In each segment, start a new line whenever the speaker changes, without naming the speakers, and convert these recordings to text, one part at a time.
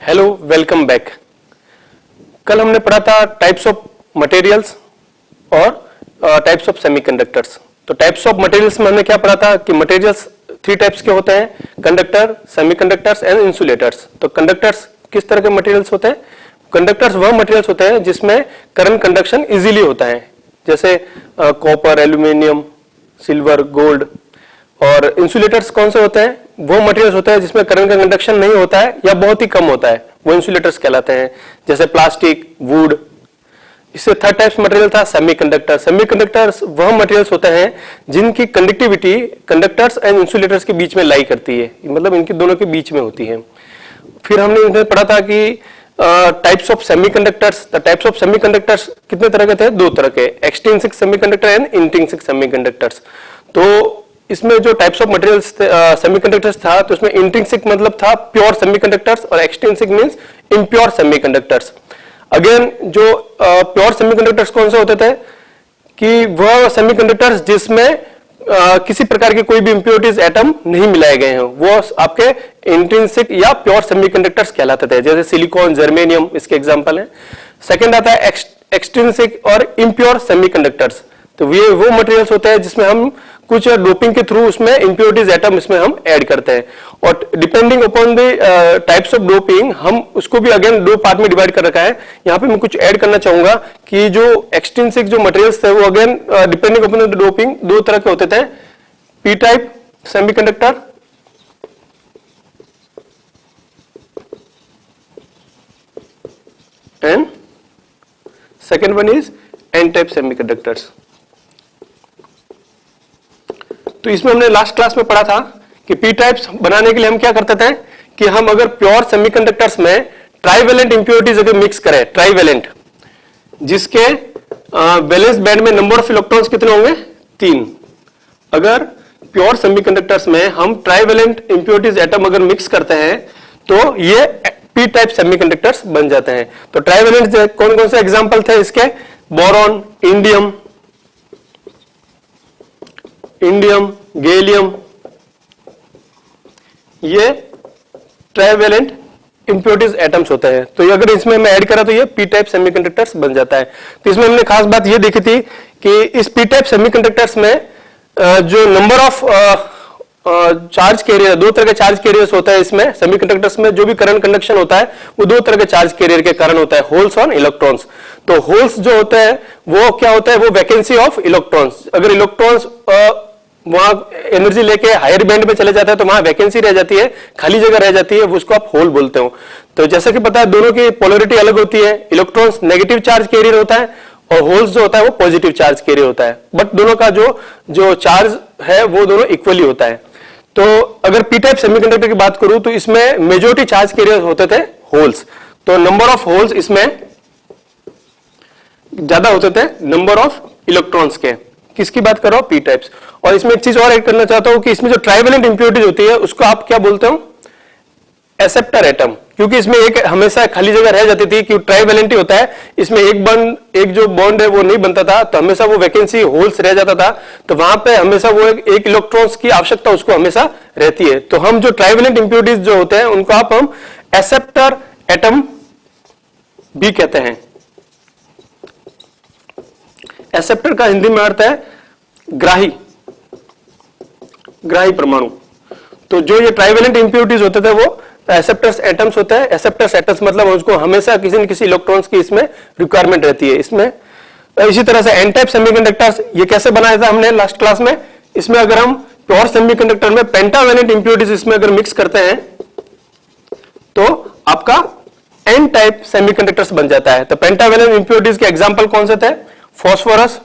Hello, welcome back. कल हमने पढ़ा था टाइप्स ऑफ मटेरियल्स और टाइप्स ऑफ सेमीकंडक्टर्स। तो टाइप्स ऑफ मटेरियल्स में हमने क्या पढ़ा था कि मटेरियल्स 3 टाइप्स के होते हैं, कंडक्टर, सेमीकंडक्टर्स एंड इंसुलेटर्स। तो कंडक्टर्स किस तरह के मटेरियल्स होते हैं? कंडक्टर्स वह मटेरियल्स होते हैं जिसमें करंट कंडक्शन इजीली होता है, जैसे कॉपर, एल्यूमिनियम, सिल्वर, गोल्ड। और इंसुलेटर्स कौन से होते हैं? वो मटेरियल्स होते हैं जिसमें करंट का कंडक्शन नहीं होता है या बहुत ही कम होता है, वो इंसुलेटर्स कहलाते हैं, जैसे प्लास्टिक, वुड। इससे थर्ड टाइप्स मटेरियल था सेमीकंडक्टर। सेमीकंडक्टर्स वह मटेरियल्स होते हैं जिनकी कंडक्टिविटी कंडक्टर्स एंड इंसुलेटर्स के बीच में लाई करती है, मतलब इनके दोनों के बीच में होती है। फिर हमने इन्हें पढ़ा था कि types of semiconductors. The types of semiconductors कितने तरह के थे? 2 तरह के, extrinsic semiconductor and intrinsic semiconductors. तो इसमें जो टाइप्स ऑफ मटेरियल्स सेमीकंडक्टर्स था, तो इसमें इंट्रिंसिक मतलब था प्योर सेमीकंडक्टर्स और extrinsic means impure semiconductors. Again जो प्योर सेमीकंडक्टर्स कौन से होते थे कि वह सेमीकंडक्टर्स जिसमें किसी प्रकार के कोई भी इंप्योरिटीज एटम नहीं मिलाए गए हैं, वो आपके इंट्रिंसिक या प्योर सेमीकंडक्टर्स कहलाते थे, जैसे सिलिकॉन, जर्मेनियम इसके एग्जांपल हैं। सेकंड आता है एक्सट्रिंसिक और इम्प्योर सेमीकंडक्टर्स। तो ये वो मटेरियल्स होते हैं जिसमें हम कुछ डोपिंग के थ्रू उसमें इंप्योरिटीज एटम इसमें हम ऐड करते हैं, और depending upon the types of doping हम उसको भी अगेन 2 पार्ट में डिवाइड कर रखा है। यहाँ पे मैं कुछ ऐड करना चाहूंगा कि जो एक्सट्रिंसिक जो मटेरियल्स थे वो again depending upon the doping 2 तरह के होते थे, P type semiconductor and second one is an type semiconductors. तो इसमें हमने लास्ट क्लास में पढ़ा था कि पी टाइप्स बनाने के लिए हम क्या करते थे कि हम अगर प्योर सेमीकंडक्टर्स में ट्राइवेलेंट इंप्योरिटीज अगर मिक्स करें, ट्राइवेलेंट जिसके वैलेंस बैंड में नंबर ऑफ इलेक्ट्रॉन्स कितने होंगे? 3। अगर प्योर सेमीकंडक्टर्स में हम ट्राइवेलेंट इंप्योरिटीज एटम अगर मिक्स करते हैं तो ये पी टाइप सेमीकंडक्टर्स बन जाते हैं। तो ट्राइवेलेंट कौन कौन से एग्जांपल थे इसके? बोरॉन, इंडियम, गैलियम, ये ट्राइवेलेंट इंप्योरिटीज एटम्स होते हैं। तो अगर इसमें मैं ऐड करा तो ये पी टाइप सेमीकंडक्टर्स बन जाता है। तो इसमें हमने खास बात ये देखी थी कि इस पी टाइप सेमीकंडक्टर्स में जो नंबर ऑफ चार्ज कैरियर, 2 तरह के चार्ज कैरियर्स होता है इसमें सेमीकंडक्टर्स में। जो भी करंट कंडक्शन होता है वो 2 तरह के चार्ज कैरियर के कारण होता है, होल्स और इलेक्ट्रॉन्स। तो होल्स जो होते हैं वो क्या होता है? वो वैकेंसी ऑफ इलेक्ट्रॉन्स। अगर इलेक्ट्रॉन्स वहां एनर्जी लेके हायर बैंड में चले जाता है तो वहां वैकेंसी रह जाती है, खाली जगह रह जाती है, उसको आप होल बोलते हो। तो जैसा कि पता है दोनों की पोलैरिटी अलग होती है, इलेक्ट्रॉन्स नेगेटिव चार्ज कैरियर होता है और होल्स जो होता है वो पॉजिटिव चार्ज कैरियर होता है, बट दोनों का जो चार्ज है वो दोनों इक्वली होता है। तो अगर पी टाइप सेमीकंडक्टर की बात करूं तो इसमें मेजॉरिटी चार्ज कैरियर होते थे होल्स। तो नंबर ऑफ होल्स इसमें ज्यादा होते थे नंबर ऑफ इलेक्ट्रॉन्स के। किसकी बात कर रहा हूं? P types. और इसमें एक चीज और ऐड करना चाहता हूं कि इसमें जो ट्राइवेलेंट इंप्योरिटीज होती है उसको आप क्या बोलते हो? Acceptor atom. क्योंकि इसमें एक हमेशा खाली जगह रह जाती थी कि ट्राइवेलेंट ही होता है, इसमें एक जो बॉन्ड है वो नहीं बनता था, तो हमेशा वो वैकेंसी होल्स रह जाता था। तो वहां पे हमेशा वो एक इलेक्ट्रॉन्स की आवश्यकता उसको हमेशा रहती है। तो हम जो ट्राइवेलेंट इंप्योरिटीज जो होते हैं उनको हम एक्सेप्टर एटम भी कहते हैं। एक्सेप्टर का हिंदी में अर्थ है ग्राही परमाणु। तो जो ये ट्राइवेलेंट इंप्योरिटीज होते थे वो एक्सेप्टर्स एटम्स होते हैं। एक्सेप्टर्स एटम्स मतलब उसको हमेशा किसी न किसी इलेक्ट्रॉन्स की इसमें रिक्वायरमेंट रहती है इसमें। इसी तरह से एन टाइप सेमीकंडक्टर्स ये कैसे बनाया था हमने लास्ट क्लास में? इसमें अगर हम प्योर सेमीकंडक्टर में पेंटावेलेंट इंप्योरिटीज इसमें अगर मिक्स करते हैं तो आपका एन टाइप सेमीकंडक्टर्स बन जाता है। तो पेंटावेलेंट इंप्योरिटीज के एग्जांपल कौन से थे? फॉस्फोरस,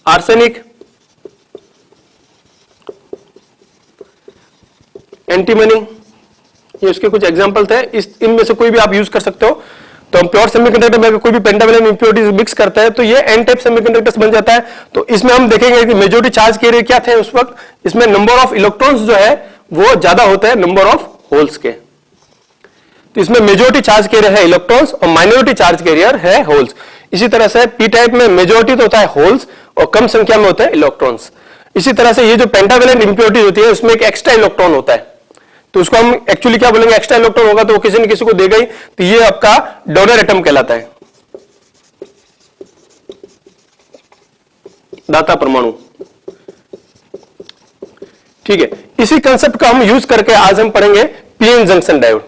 आर्सेनिक, एंटीमनी, ये उसके कुछ एग्जांपल थे। इनमें से कोई भी आप यूज कर सकते हो। तो हम प्योर सेमीकंडक्टर में अगर कोई भी पेंटावेलेंट इंप्योरिटीज मिक्स करते हैं तो ये एन टाइप सेमीकंडक्टर्स बन जाता है। तो इसमें हम देखेंगे कि मेजॉरिटी चार्ज कैरियर क्या थे उस वक्त? इसमें नंबर ऑफ इलेक्ट्रॉन्स जो है वो ज्यादा होते हैं नंबर ऑफ होल्स के। तो इसमें मेजॉरिटी चार्ज कैरियर है इलेक्ट्रॉन्स और माइनॉरिटी चार्ज कैरियर है होल्स। इसी तरह से पी टाइप में मेजॉरिटी तो होता है होल्स और कम संख्या में होते हैं इलेक्ट्रॉन्स। इसी तरह से ये जो पेंटावेलेंट इंप्योरिटी होती है उसमें एक एक्स्ट्रा इलेक्ट्रॉन होता है, तो उसको हम एक्चुअली क्या बोलेंगे, एक्स्ट्रा इलेक्ट्रॉन होगा तो वो किसी न किसी को देगा ही, तो ये आपका डोनर एटम कहलाता है, दाता परमाणु। ठीक है, इसी कंसेप्ट का हम यूज करके आज हम पढ़ेंगे पीएन जंक्शन डायोड।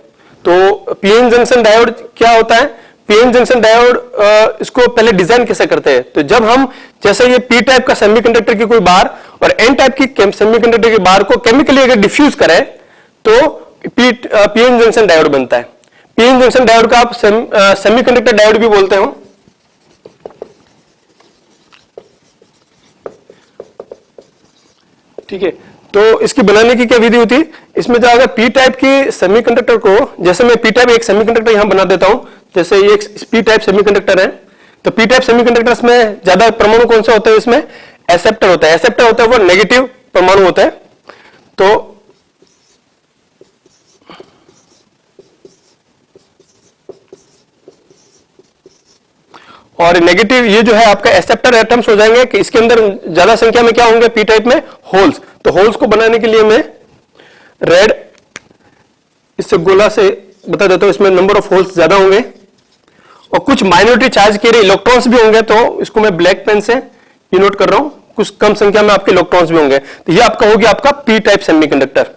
तो पीएन जंक्शन डायोड क्या होता है? पीएन जंक्शन डायोड इसको पहले डिजाइन कैसे करते हैं? तो जब हम जैसे ये पी टाइप का सेमीकंडक्टर की कोई बार और एन टाइप की सेमीकंडक्टर की बार को केमिकली अगर डिफ्यूज करें तो पीएन जंक्शन डायोड बनता है। पीएन जंक्शन डायोड का आप सेमीकंडक्टर डायोड भी बोलते हो। ठीक है, तो इसकी बनाने की क्या विधि होती है? इसमें जो अगर पी टाइप की सेमीकंडक्टर को, जैसे मैं पी टाइप एक सेमीकंडक्टर यहां बना देता हूं, जैसे ये एक पी टाइप सेमीकंडक्टर है, तो पी टाइप सेमीकंडक्टर्स में ज्यादा परमाणु कौन सा होता है? इसमें एक्सेप्टर होता है। एक्सेप्टर होता है वो नेगेटिव परमाणु होता है। तो और नेगेटिव ये जो है आपका एक्सेप्टर एटम्स हो जाएंगे कि इसके अंदर ज्यादा संख्या में क्या होंगे? पी टाइप में होल्स। तो होल्स को बनाने के लिए मैं रेड इससे गोला से बता देता हूं, इसमें नंबर ऑफ होल्स ज्यादा होंगे और कुछ माइनॉरिटी चार्ज के इलेक्ट्रॉन्स भी होंगे, तो इसको मैं ब्लैक पेन से डिनोट कर रहा हूं। कुछ कम संख्या में आपके इलेक्ट्रॉन्स भी होंगे, तो ये आपका हो गया आपका पी टाइप सेमीकंडक्टर।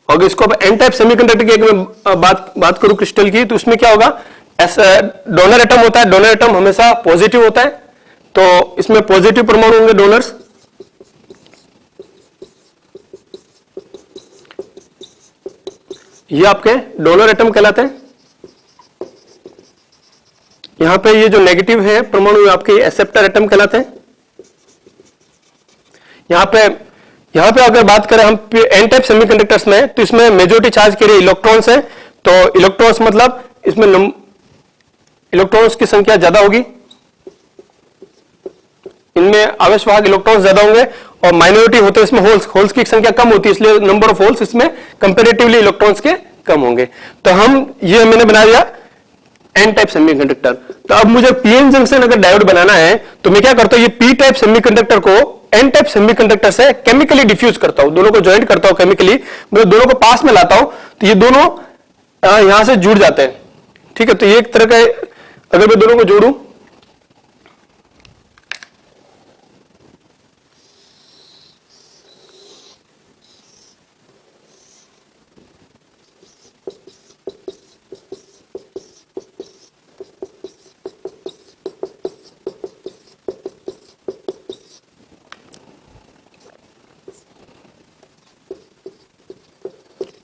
और इसको अब एन टाइप सेमीकंडक्टर की एक मैं बात करूं क्रिस्टल की, तो उसमें क्या होगा? डोनर एटम होता है। डोनर एटम हमेशा पॉजिटिव होता है, तो इसमें पॉजिटिव परमाणु होंगे डोनर्स। ये आपके डोनर एटम कहलाते हैं। यहां पे ये जो नेगेटिव है परमाणु आपके एक्सेप्टर एटम कहलाते हैं। यहां पे अगर बात करें हम एन टाइप सेमीकंडक्टर्स में, तो इसमें मेजॉरिटी चार्ज के लिए इलेक्ट्रॉन्स है। तो इलेक्ट्रॉन्स मतलब इसमें इलेक्ट्रॉन्स की संख्या ज्यादा होगी, इनमें आवेशवाहक इलेक्ट्रॉन्स ज्यादा होंगे और माइनॉरिटी होते हैं इसमें होल्स की संख्या कम होती है, इसलिए नंबर ऑफ होल्स इसमें कंपैरेटिवली इलेक्ट्रॉन्स के कम होंगे। तो ये मैंने बना दिया एन टाइप सेमीकंडक्टर। तो अब मुझे पीएन जंक्शन अगर डायोड बनाना है तो मैं क्या करता हूं? ये पी टाइप सेमीकंडक्टर को एन टाइप सेमीकंडक्टर से केमिकली डिफ्यूज करता हूं, दोनों को ज्वाइंट करता हूं केमिकली, मतलब दोनों को पास में लाता हूं, तो ये दोनों यहां से जुड़ जाते हैं। ठीक है, तो ये एक तरह का, अगर मैं दोनों को जोड़ूं,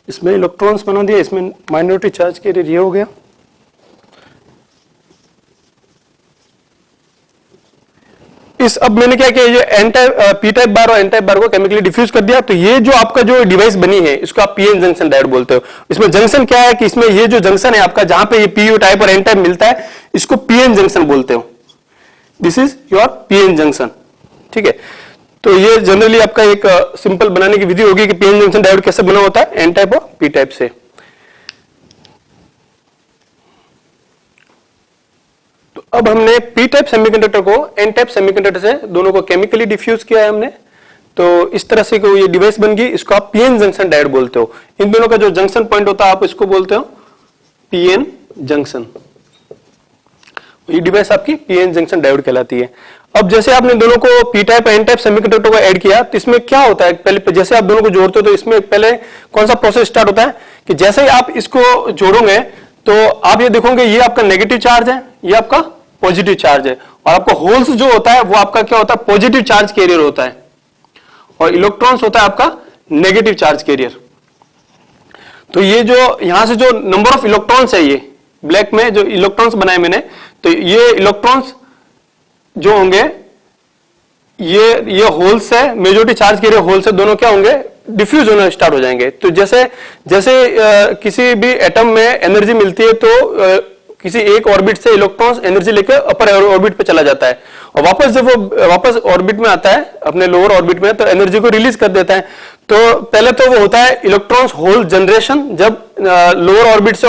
इसमें इलेक्ट्रॉन्स बना दिया, इसमें माइनॉरिटी चार्ज के लिए ये हो गया। अब मैंने क्या किया, ये एन टाइप पी टाइप बार और एन टाइप बार को केमिकली डिफ्यूज कर दिया। तो ये जो आपका जो डिवाइस बनी है इसको आप पीएन जंक्शन डायोड बोलते हो। इसमें जंक्शन क्या है कि इसमें ये जो जंक्शन है आपका, जहां पे ये पीयू टाइप और एन टाइप मिलता है, इसको पीएन जंक्शन बोलते हो। This is your PN junction. ठीक है, तो ये जनरली आपका एक सिंपल बनाने की विधि होगी कि पीएन जंक्शन डायोड कैसे बना होता है, एन टाइप और पी टाइप से। तो अब हमने पी टाइप सेमीकंडक्टर को एन टाइप सेमीकंडक्टर से दोनों को केमिकली डिफ्यूज किया है हमने, तो इस तरह से ये डिवाइस बन गई, इसको आप पीएन जंक्शन डायोड बोलते हो। इन दोनों का जो जंक्शन पॉइंट होता है आप इसको बोलते हो पीएन जंक्शन। ये डिवाइस आपकी पीएन जंक्शन डायोड कहलाती है। अब जैसे आपने दोनों को P type N type semiconductor को ऐड किया, तो इसमें क्या होता है, पहले जैसे आप दोनों को जोड़ते हो तो इसमें पहले कौन सा प्रोसेस स्टार्ट होता है कि जैसे ही आप इसको जोड़ोगे तो आप ये देखोगे ये आपका नेगेटिव चार्ज है, ये आपका पॉजिटिव चार्ज है, और आपका होल्स जो होता है वो आपका क्या होता है, पॉजिटिव चार्ज कैरियर होता है, और इलेक्ट्रॉन्स होता है आपका नेगेटिव चार्ज कैरियर। तो ये जो यहां से जो नंबर ऑफ इलेक्ट्रॉन्स है, ये ब्लैक में जो इलेक्ट्रॉन्स बनाए मैंने, तो ये इलेक्ट्रॉन्स जो होंगे ये होल्स है, मेजॉरिटी चार्ज के लिए होल्स है, दोनों क्या होंगे, डिफ्यूज होना स्टार्ट हो जाएंगे। तो जैसे किसी भी एटम में एनर्जी मिलती है तो किसी एक ऑर्बिट से इलेक्ट्रॉन्स एनर्जी लेकर अपर ऑर्बिट पे चला जाता है, और वापस जब वो वापस ऑर्बिट में आता है अपने लोअर ऑर्बिट में, तो एनर्जी को रिलीज कर देता है। तो पहले तो वो होता है इलेक्ट्रॉन्स होल जनरेशन, जब लोअर ऑर्बिट से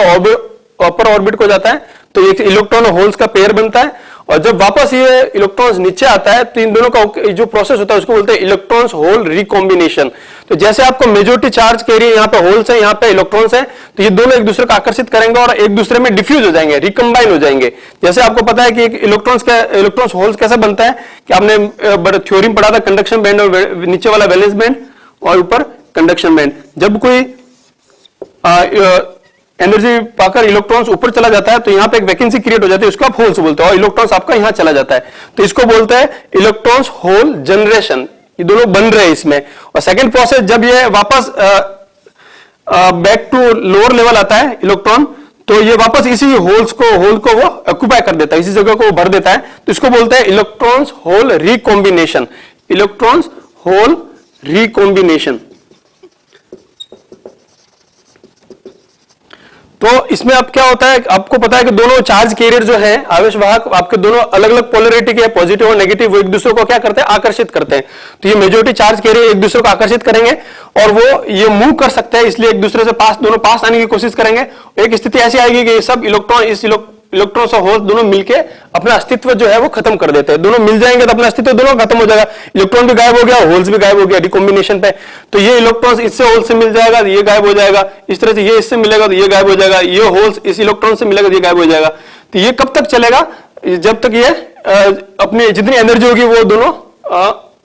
अपर ऑर्बिट को जाता है तो एक इलेक्ट्रॉन होल्स का पेयर बनता है, और जब वापस ये इलेक्ट्रॉन्स नीचे आता है तो इन दोनों का जो प्रोसेस होता है उसको बोलते हैं इलेक्ट्रॉन्स होल रिकॉम्बिनेशन। तो जैसे आपको मेजोरिटी चार्ज कैरियर यहाँ पे होल्स है, यहाँ पे इलेक्ट्रॉन्स है, तो ये दोनों एक दूसरे को आकर्षित करेंगे और एक दूसरे में डिफ्यूज हो जाएंगे, रिकम्बाइन हो जाएंगे। जैसे आपको पता है कि इलेक्ट्रॉन्स होल्स कैसे बनता है कि आपने थ्योरी पढ़ा था, कंडक्शन बैंड और नीचे वाला वैलेंस बैंड और ऊपर कंडक्शन बैंड। जब कोई एनर्जी पाकर इलेक्ट्रॉन्स ऊपर चला जाता है तो यहाँ पे एक वैकेंसी क्रिएट हो जाती है, उसको आप होल्स बोलते हैं, और इलेक्ट्रॉन्स आपका यहाँ चला जाता है, तो इसको बोलते हैं इलेक्ट्रॉन्स होल जनरेशन। ये दोनों बन रहे हैं इसमें। और सेकंड प्रोसेस, जब ये वापस बैक टू लोअर लेवल आता है इलेक्ट्रॉन, तो ये वापस इसी होल को वो ऑक्यूपाई कर देता है, इसी जगह को वो भर देता है, तो इसको बोलते हैं electrons hole recombination. Electrons hole recombination. तो इसमें अब क्या होता है, आपको पता है कि दोनों चार्ज कैरियर जो है, आवेश वाहक, आपके दोनों अलग अलग पोलरिटी के, पॉजिटिव और नेगेटिव, वो एक दूसरे को क्या करते हैं, आकर्षित करते हैं। तो ये मेजॉरिटी चार्ज कैरियर एक दूसरे को आकर्षित करेंगे और वो ये मूव कर सकते हैं, इसलिए एक दूसरे से दोनों पास आने की कोशिश करेंगे। एक स्थिति ऐसी आएगी कि ये सब इलेक्ट्रॉन इलेक्ट्रॉन्स और होल्स दोनों मिलके अपना अस्तित्व जो है वो खत्म कर देते हैं। दोनों मिल जाएंगे तो अपना अस्तित्व दोनों खत्म हो जाएगा, इलेक्ट्रॉन भी गायब हो गया, होल्स भी गायब हो गया रिकॉम्बिनेशन पे। तो ये इलेक्ट्रॉन्स इससे होल्स से मिल जाएगा तो ये गायब हो जाएगा, इस तरह से ये इससे मिलेगा तो ये गायब हो जाएगा, ये होल्स इस इलेक्ट्रॉन से मिलेगा तो ये गायब हो जाएगा। तो ये कब तक चलेगा, जब तक ये अपनी जितनी एनर्जी होगी वो दोनों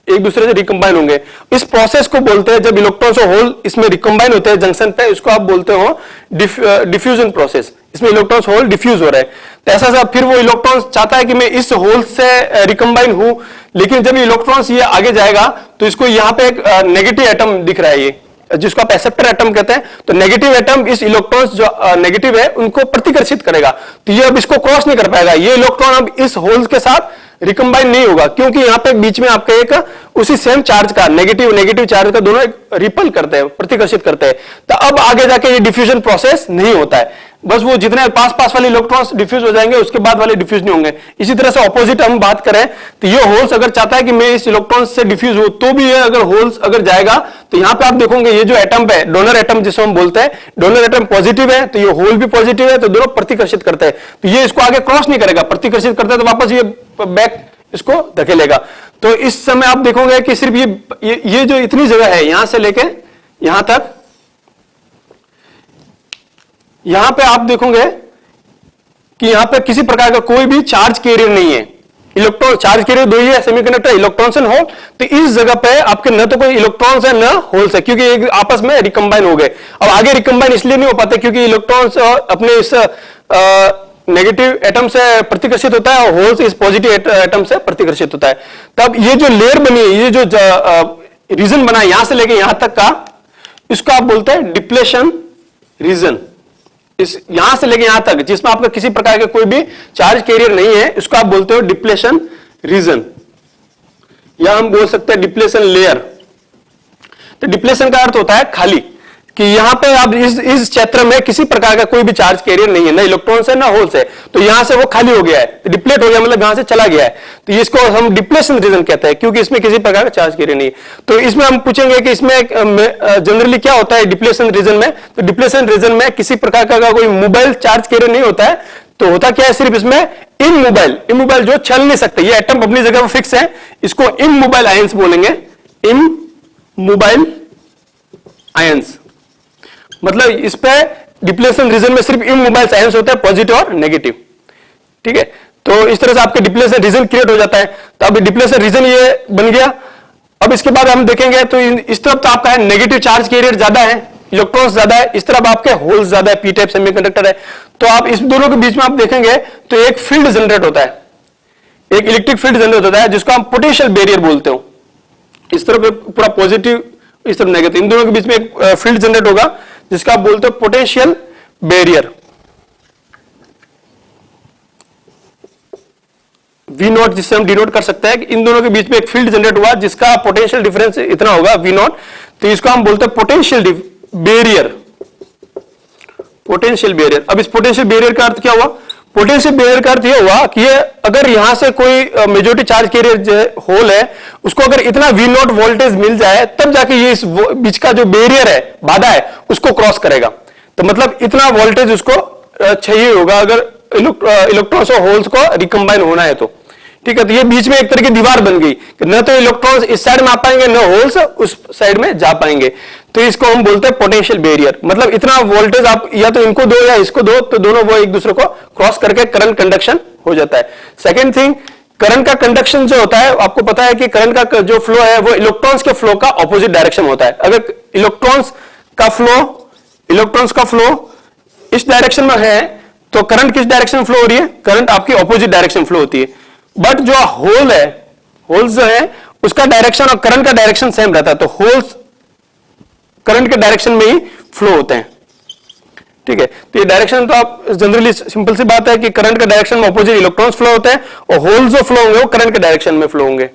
एक दूसरे से रिकम्बाइन होंगे। इस प्रोसेस को बोलते हैं, जब इलेक्ट्रॉन्स और होल इसमें रिकम्बाइन होते हैं जंक्शन पे, इसको आप बोलते हो डिफ्यूजन प्रोसेस। इसमें इलेक्ट्रॉन्स होल डिफ्यूज हो रहे हैं, तो ऐसा फिर वो इलेक्ट्रॉन्स चाहता है कि मैं इस होल से रिकम्बाइन हूं, लेकिन जब इलेक्ट्रॉन्स ये आगे जाएगा तो इसको यहाँ पे एक नेगेटिव एटम दिख रहा है, ये जिसको आप एक्सेप्टर एटम कहते हैं। तो नेगेटिव एटम इस इलेक्ट्रॉन्स जो नेगेटिव है उनको प्रतिकर्षित करेगा, तो ये अब इसको क्रॉस नहीं कर पाएगा, ये इलेक्ट्रॉन अब इस होल्स के साथ रिकम्बाइन नहीं होगा, क्योंकि यहाँ पे बीच में आपका एक उसी सेम चार्ज का नेगेटिव चार्ज का दोनों रिपल करते हैं, प्रतिकर्षित करते हैं। तो अब आगे जाके ये डिफ्यूजन प्रोसेस नहीं होता है, बस वो जितने पास वाले इलेक्ट्रॉन्स डिफ्यूज हो जाएंगे, उसके बाद वाले डिफ्यूज नहीं होंगे। इसी तरह से ऑपोजिट हम बात करें तो ये होल्स अगर चाहता है कि मैं इस इलेक्ट्रॉन से डिफ्यूज हूं, तो भी ये अगर होल्स अगर जाएगा तो यहाँ पे आप देखोगे ये जो एटम है, डोनर एटम जिसको हम बोलते हैं, डोनर एटम पॉजिटिव है तो ये होल भी पॉजिटिव है, तो दोनों प्रतिकर्षित करते हैं, तो ये इसको आगे क्रॉस नहीं करेगा, प्रतिकर्षित करता है तो वापस ये बैक इसको धकेलेगा। तो इस समय आप देखोगे कि सिर्फ ये जो इतनी जगह है, यहां से लेके यहां तक, यहां पे आप देखोगे कि यहां पे किसी प्रकार का कोई भी चार्ज कैरियर नहीं है। इलेक्ट्रॉन चार्ज कैरियर दो ही है, सेमीकंडक्टर, इलेक्ट्रॉन्स एंड होल। तो इस जगह पे आपके न तो कोई इलेक्ट्रॉन्स है न होल्स है, क्योंकि एक आपस में रिकम्बाइन हो गए। अब आगे रिकम्बाइन इसलिए नहीं हो पाते क्योंकि इलेक्ट्रॉन्स अपने इस नेगेटिव एटम से प्रतिकर्षित होता है और होल्स इस पॉजिटिव एटम से प्रतिकर्षित होता है। तब ये जो लेयर बनी है, ये जो रीजन बना है यहां से लेके यहां तक का, इसको आप बोलते हैं डिप्लेशन रीजन। इस यहां से लेके यहां तक जिसमें आपका किसी प्रकार का कोई भी चार्ज कैरियर नहीं है, इसको आप बोलते हो डिप्लेशन रीजन, या हम बोल सकते हैं डिप्लेशन लेयर। तो डिप्लेशन का अर्थ होता है खाली, कि यहां पे आप इस क्षेत्र में किसी प्रकार का कोई भी चार्ज कैरियर नहीं है, ना इलेक्ट्रॉन्स है ना होल्स है, तो यहां से वो खाली हो गया है, तो डिप्लेट हो गया, मतलब यहां से चला गया है, तो इसको हम डिप्लेशन रीजन कहते हैं, क्योंकि इसमें किसी प्रकार का चार्ज कैरियर नहीं है। तो इसमें हम पूछेंगे कि इसमें जनरली क्या होता है डिप्लेशन रीजन में, तो डिप्लेशन रीजन में किसी प्रकार का कोई मोबाइल चार्ज कैरियर नहीं होता है। तो होता क्या है, सिर्फ इसमें इमोबाइल जो चल नहीं सकते, ये एटम अपनी जगह पर फिक्स है, इसको इमोबाइल आयंस बोलेंगे, इमोबाइल आयंस। मतलब इस पे डिप्लेशन रीजन में सिर्फ इमोबाइल आयंस होता है, पॉजिटिव और नेगेटिव, ठीक है। तो इस तरह से आपके डिप्लेशन रीजन क्रिएट हो जाता है। तो अब डिप्लेशन रीजन ये बन गया। अब इसके बाद हम देखेंगे तो इस तरफ तो आपका है नेगेटिव चार्ज कैरियर ज्यादा है, इलेक्ट्रॉन्स ज्यादा है, इस तरफ आपके होल्स ज्यादा है, पी टाइप सेमीकंडक्टर है। तो आप इस दोनों के बीच में आप देखेंगे तो एक फील्ड जनरेट होता है, एक इलेक्ट्रिक फील्ड जनरेट होता है, जिसको हम पोटेंशियल बैरियर बोलते हो। इस तरफ पूरा पॉजिटिव, इस तरफ नेगेटिव, इन दोनों के बीच में एक फील्ड जनरेट होगा जिसका आप बोलते हो पोटेंशियल बैरियर, V नॉट, जिससे हम डिनोट कर सकते हैं कि इन दोनों के बीच में एक फील्ड जनरेट हुआ जिसका पोटेंशियल डिफरेंस इतना होगा V नॉट, तो इसको हम बोलते हैं पोटेंशियल बैरियर, पोटेंशियल बैरियर। अब इस पोटेंशियल बैरियर का अर्थ क्या हुआ, पोटेंशियल बैरियर का अर्थ यह हुआ कि ये अगर यहां से कोई मेजॉरिटी चार्ज कैरियर होल है, उसको अगर इतना V नॉट वोल्टेज मिल जाए तब जाके ये इस बीच का जो बैरियर है, बाधा है, उसको क्रॉस करेगा। तो मतलब इतना वोल्टेज उसको चाहिए होगा अगर इलेक्ट्रॉन्स और होल्स को रिकम्बाइन होना है तो, ठीक है, तो ये बीच में एक तरह की दीवार बन गई कि न तो इलेक्ट्रॉन्स इस साइड में आ पाएंगे, न होल्स उस साइड में जा पाएंगे। तो इसको हम बोलते हैं पोटेंशियल बैरियर। मतलब इतना वोल्टेज आप या तो इनको दो या इसको दो, तो दोनों वो एक दूसरे को क्रॉस करके करंट कंडक्शन हो जाता है। सेकेंड थिंग, करंट का कंडक्शन जो होता है, आपको पता है कि करंट का जो फ्लो है वो इलेक्ट्रॉन्स के फ्लो का ऑपोजिट डायरेक्शन होता है। अगर इलेक्ट्रॉन्स का फ्लो इस डायरेक्शन में है तो करंट किस डायरेक्शन फ्लो हो रही है? करंट आपकी ऑपोजिट डायरेक्शन फ्लो होती है। बट जो होल्स जो है उसका डायरेक्शन और करंट का डायरेक्शन सेम रहता है, तो होल्स करंट के डायरेक्शन में ही फ्लो होते हैं। ठीक है, तो ये डायरेक्शन तो आप जनरली सिंपल सी बात है कि करंट के डायरेक्शन में ऑपोजिट इलेक्ट्रॉन्स फ्लो होते हैं और होल्स जो फ्लो होंगे वो करंट के डायरेक्शन में फ्लो होंगे।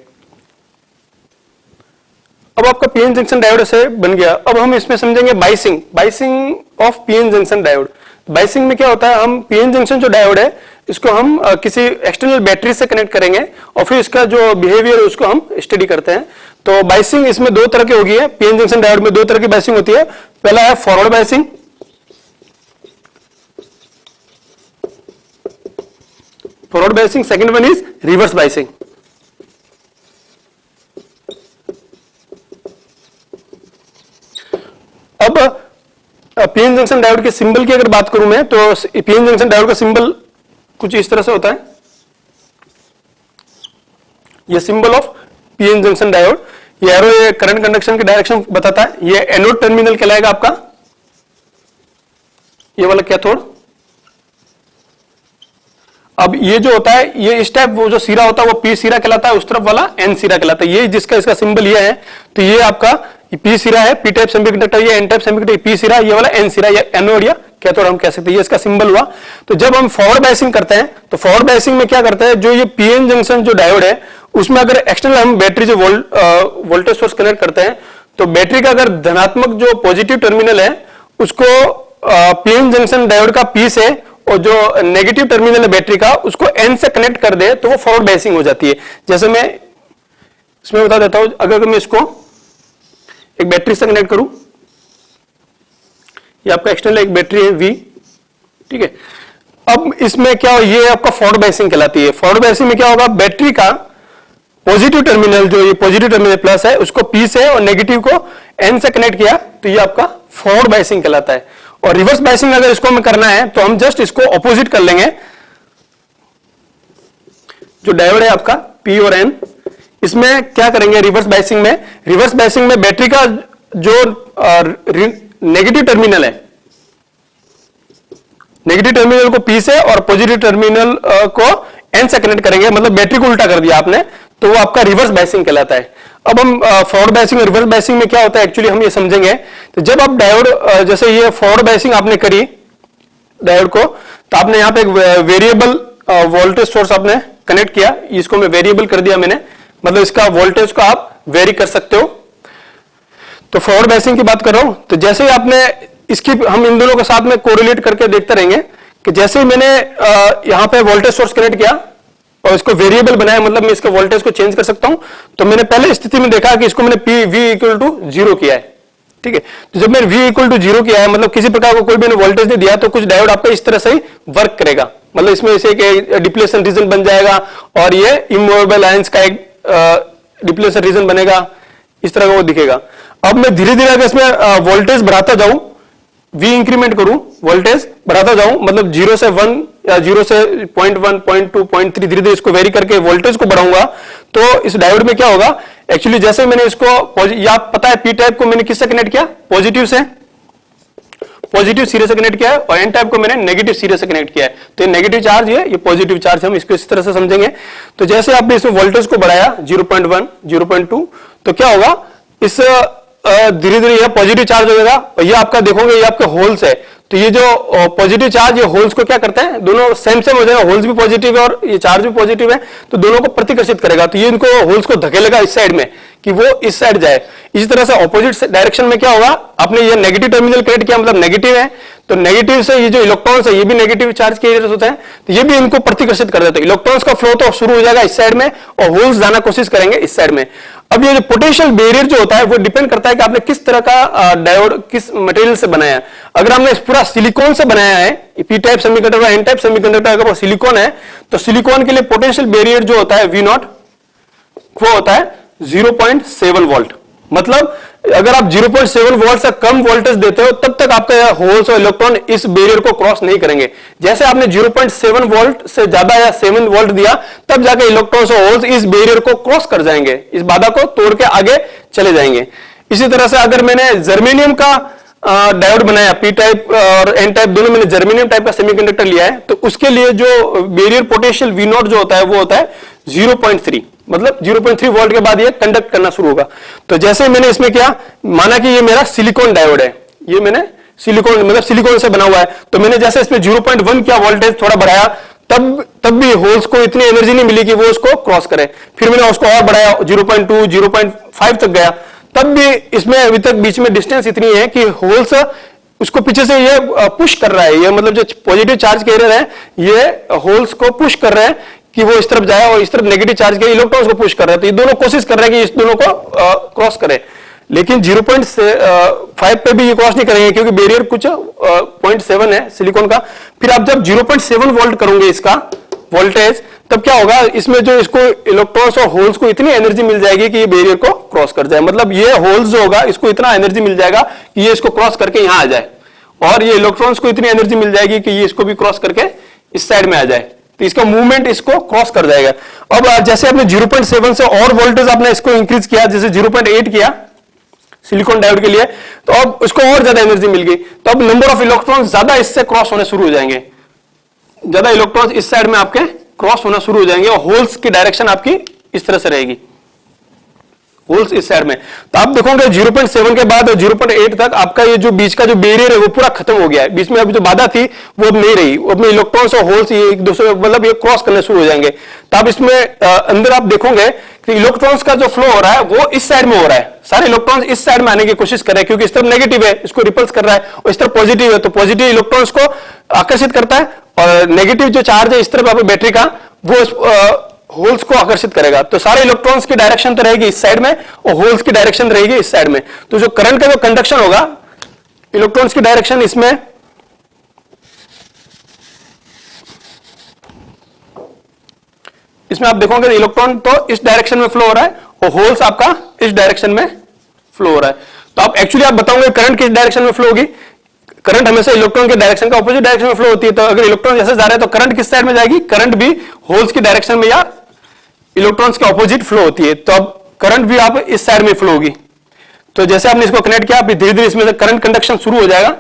अब आपका पीएन जंक्शन डायोड से बन गया। अब हम इसमें समझेंगे biasing of PN junction diode. Biasing में क्या होता है, हम पीएन जंक्शन जो डायोड है इसको हम किसी एक्सटर्नल बैटरी से कनेक्ट करेंगे और फिर इसका जो बिहेवियर है उसको हम स्टडी करते हैं। तो बाइसिंग इसमें दो तरह की होगी है। पीएन जंक्शन डायोड में दो तरह की बाइसिंग होती है। पहला है forward biasing, second one is reverse biasing. अब पीएन जंक्शन डायोड के सिंबल की अगर बात करूं मैं, तो पीएन जंक्शन डायोड का सिंबल कुछ इस तरह से होता है। ये symbol of PN junction diode, ये एरो ये करंट कंडक्शन की डायरेक्शन बताता है। ये एनोड टर्मिनल कहलाएगा आपका, ये वाला कैथोड। अब ये जो होता है, ये इस टाइप वो जो सिरा होता है वो पी सिरा कहलाता है, उस तरफ वाला एन सिरा कहलाता है। ये जिसका इसका सिंबल ये है, तो ये आपका पी सिरा है, पी टाइप सेमीकंडक्टर, ये एन टाइप सेमीकंडक्टर पी सिरा, ये वाला एन सिरा, ये एनोड या कैथोड हम कह सकते हैं। ये इसका सिंबल हुआ। तो जब हम फॉरवर्ड बाइसिंग करते हैं तो फॉरवर्ड बाइसिंग में क्या करते हैं, जो ये पीएन जंक्शन जो डायोड है उसमें अगर एक्सटर्नल हम बैटरी जो वोल्टेज सोर्स कनेक्ट करते हैं, तो बैटरी का अगर धनात्मक जो पॉजिटिव टर्मिनल है उसको पीएन जंक्शन डायोड का पी से, और जो नेगेटिव टर्मिनल है बैटरी का उसको एन से कनेक्ट कर दे तो वो फॉरवर्ड बाइसिंग हो जाती है। जैसे मैं इसमें बता देता हूं, अगर मैं इसको एक बैटरी से कनेक्ट करूं, ये आपका एक्सटर्नल एक बैटरी है V, ठीक है। अब इसमें क्या हो, ये आपका फॉरवर्ड बाइसिंग कहलाती है। फॉरवर्ड बाइसिंग में क्या होगा, बैटरी का पॉजिटिव टर्मिनल जो ये पॉजिटिव टर्मिनल प्लस है उसको P से और नेगेटिव को N से कनेक्ट किया तो ये आपका फॉरवर्ड बाइसिंग कहलाता है। और रिवर्स बाइसिंग अगर इसको हमें करना है तो हम जस्ट इसको ऑपोजिट कर लेंगे। जो डायोड है आपका P और N, इसमें क्या करेंगे रिवर्स बाइसिंग में बैटरी का जो नेगेटिव टर्मिनल है, नेगेटिव टर्मिनल को P से और पॉजिटिव टर्मिनल को N से कनेक्ट करेंगे, मतलब बैटरी को उल्टा कर दिया आपने, तो वो आपका रिवर्स बाइसिंग कहलाता है। अब हम फॉरवर्ड बाइसिंग और रिवर्स बाइसिंग में क्या होता है एक्चुअली हम ये समझेंगे। तो जब आप डायोड जैसे ये फॉरवर्ड बाइसिंग आपने करी डायोड को, तो आपने यहाँ पे एक वेरिएबल वोल्टेज सोर्स आपने कनेक्ट किया, इसको मैं वेरिएबल कर दिया मैंने, मतलब इसका वोल्टेज को आप वेरी कर सकते हो। तो फॉरवर्ड बाइसिंग की बात कर रहा हूं, तो जैसे ही आपने इसकी हम इन दोनों के साथ में कोरिलेट करके देखते रहेंगे कि जैसे ही मैंने यहां पे वोल्टेज सोर्स कनेक्ट किया और इसको वेरिएबल बनाया, मतलब मैं इसके वोल्टेज को चेंज कर सकता हूं। तो मैंने पहले स्थिति में देखा कि इसको मैंने P V इक्वल टू 0 किया है, ठीक है। तो जब मैंने V इक्वल टू 0 किया है, मतलब किसी प्रकार को कोई मैंने वोल्टेज नहीं दिया, तो कुछ डायोड आपका इस तरह से ही वर्क करेगा, मतलब इसमें से एक डिप्लेशन रीजन बन जाएगा और ये इमूवेबल आयंस का एक डिप्लेशन रीजन बनेगा, इस तरह का वो दिखेगा। अब मैं धीरे धीरे अगर इसमें वोल्टेज बढ़ाता जाऊं, V इंक्रीमेंट करूं, वोल्टेज बढ़ाता जाऊं, मतलब 0 से 1 या 0 से 0.1, 0.2, 0.3 धीरे धीरे इसको वेरी करके वोल्टेज को बढ़ाऊंगा, तो इस डायोड में क्या होगा एक्चुअली, जैसे मैंने इसको या पता है P टाइप को मैंने किससे कनेक्ट किया, पॉजिटिव से, पॉजिटिव सिरे से कनेक्ट किया है, और N टाइप को मैंने नेगेटिव सिरे से कनेक्ट किया है। तो ये नेगेटिव चार्ज है, ये पॉजिटिव चार्ज, हम इसको इस तरह से समझेंगे। तो जैसे आपने इसमें वोल्टेज को बढ़ाया 0.1, 0.2, तो क्या होगा, इस धीरे धीरे यह पॉजिटिव चार्ज हो जाएगा, और ये आपका देखोगे ये आपके होल्स है, तो ये जो पॉजिटिव चार्ज ये होल्स को क्या करते हैं, दोनों सेम सेम हो जाएगा, होल्स भी पॉजिटिव है और ये चार्ज भी पॉजिटिव है, तो दोनों को प्रतिकर्षित करेगा, तो ये इनको होल्स को धकेलेगा इस साइड में कि वो इस साइड जाए। इसी तरह से ऑपोजिट डायरेक्शन में क्या होगा, आपने ये नेगेटिव टर्मिनल कनेक्ट किया, मतलब नेगेटिव है, तो नेगेटिव से ये जो इलेक्ट्रॉन्स है ये भी नेगेटिव चार्ज कैरियर्स होते हैं, तो ये भी इनको प्रतिकर्षित कर देते हैं। इलेक्ट्रॉन्स का फ्लो तो शुरू हो जाएगा इस साइड में और होल्स जाना कोशिश करेंगे इस साइड में। अब ये जो पोटेंशियल बैरियर जो होता है वो डिपेंड करता है कि आपने किस तरह का डायोड किस मटेरियल से बनाया है। अगर हमने पूरा सिलिकॉन से बनाया है, P type semiconductor, N type semiconductor अगर वो सिलिकॉन है, तो सिलिकॉन के लिए पोटेंशियल बैरियर जो होता है V नॉट वो होता है 0.7 वोल्ट। मतलब अगर आप 0.7 वोल्ट से कम वोल्टेज देते हो तब तक आपका होल्स और इलेक्ट्रॉन इस बैरियर को क्रॉस नहीं करेंगे। जैसे आपने 0.7 वोल्ट से ज्यादा या 7 वोल्ट दिया तब जाके इलेक्ट्रॉन्स और होल्स इस बैरियर को क्रॉस कर जाएंगे, इस बाधा को तोड़ के आगे चले जाएंगे। इसी तरह से अगर मैंने जर्मेनियम का डायोड बनाया, पी टाइप और एन टाइप दोनों मैंने जर्मेनियम टाइप का सेमीकंडक्टर लिया है, तो उसके लिए जो बैरियर पोटेंशियल V नॉट जो होता है वो होता है 0.3, मतलब 0.3 वोल्ट के बाद ये कंडक्ट करना शुरू होगा। तो जैसे मैंने इसमें क्या माना कि ये मेरा सिलिकॉन डायोड है, ये मैंने सिलिकॉन मतलब सिलिकॉन से बना हुआ है, तो मैंने जैसे इसमें 0.1 क्या वोल्टेज थोड़ा बढ़ाया तब भी होल्स को इतनी एनर्जी नहीं मिली कि वो उसको क्रॉस करे। फिर मैंने उसको और बढ़ाया 0.2 0.5 तक गया, तब भी इसमें अभी तक बीच में डिस्टेंस इतनी है कि होल्स उसको पीछे से ये पुश कर रहा है, ये मतलब जो पॉजिटिव चार्ज कैरियर है ये होल्स को पुश कर रहे हैं कि वो इस तरफ जाए और इस तरफ नेगेटिव चार्ज के इलेक्ट्रॉन्स को पुश कर रहे हैं। तो ये दोनों कोशिश कर रहे हैं कि इस दोनों को क्रॉस करे, लेकिन 0.5 पे भी ये क्रॉस नहीं करेंगे क्योंकि बैरियर कुछ 0.7 है सिलिकॉन का। फिर आप जब 0.7 वोल्ट करोगे इसका वोल्टेज, तब क्या होगा, इसमें जो इसको इलेक्ट्रॉन्स और होल्स को इतनी एनर्जी मिल जाएगी कि ये बैरियर को क्रॉस कर जाए। मतलब ये होल्स जो होगा इसको इतना एनर्जी मिल जाएगा कि ये इसको क्रॉस करके यहां आ जाए, और ये इलेक्ट्रॉन्स को इतनी एनर्जी मिल जाएगी कि ये इसको भी क्रॉस करके इस साइड में आ जाए, तो इसका मूवमेंट इसको क्रॉस कर जाएगा। अब जैसे आपने 0.7 से और वोल्टेज आपने इसको इंक्रीज किया, जैसे 0.8 किया सिलिकॉन डायोड के लिए, तो अब उसको और ज्यादा एनर्जी मिल गई, तो अब नंबर ऑफ इलेक्ट्रॉन्स ज्यादा इससे क्रॉस होने शुरू हो जाएंगे, ज्यादा इलेक्ट्रॉन्स इस साइड में आपके क्रॉस होना शुरू हो जाएंगे और होल्स की डायरेक्शन आपकी इस तरह से रहेगी, होल्स इस साइड में। तो आप देखोगे 0.7 के बाद 0.8 तक आपका ये जो बीच का जो बैरियर है वो पूरा खत्म हो गया है। बीच में अभी जो बाधा थी वो अब नहीं रही, अपने इलेक्ट्रॉन्स और होल्स ये एक दूसरे मतलब ये क्रॉस करने शुरू हो जाएंगे। तो आप इसमें अंदर आप देखोगे कि इलेक्ट्रॉन्स का जो फ्लो हो रहा है वो इस साइड में हो रहा है, सारे इलेक्ट्रॉन्स इस साइड में आने की कोशिश कर रहे हैं क्योंकि इस तरफ नेगेटिव है, इसको रिपल्स कर रहा है, और इस तरफ पॉजिटिव है, तो पॉजिटिव इलेक्ट्रॉन्स को आकर्षित करता है और नेगेटिव जो चार्ज है इस तरफ आपकी बैटरी का वो होल्स को आकर्षित करेगा। तो सारे इलेक्ट्रॉन्स की डायरेक्शन तो रहेगी इस साइड में और होल्स की डायरेक्शन रहेगी इस साइड में। तो जो करंट का जो कंडक्शन होगा, इलेक्ट्रॉन्स की डायरेक्शन इसमें आप देखोगे इलेक्ट्रॉन तो इस डायरेक्शन में फ्लो हो रहा है और होल्स आपका इस डायरेक्शन में फ्लो हो रहा है। तो आप एक्चुअली आप बताओगे करंट किस डायरेक्शन में फ्लो होगी, करंट हमेशा इलेक्ट्रॉन के डायरेक्शन का ऑपोजिट डायरेक्शन में फ्लो होती है। तो अगर इलेक्ट्रॉन जैसे जा रहे हैं तो करंट किस साइड में जाएगी, करंट भी होल्स की डायरेक्शन में या इलेक्ट्रॉन्स के ऑपोजिट फ्लो होती है, तो अब करंट भी आप इस साइड में फ्लो होगी। तो जैसे आपने इसको कनेक्ट किया, धीरे धीरे इसमें से करंट कंडक्शन शुरू हो जाएगा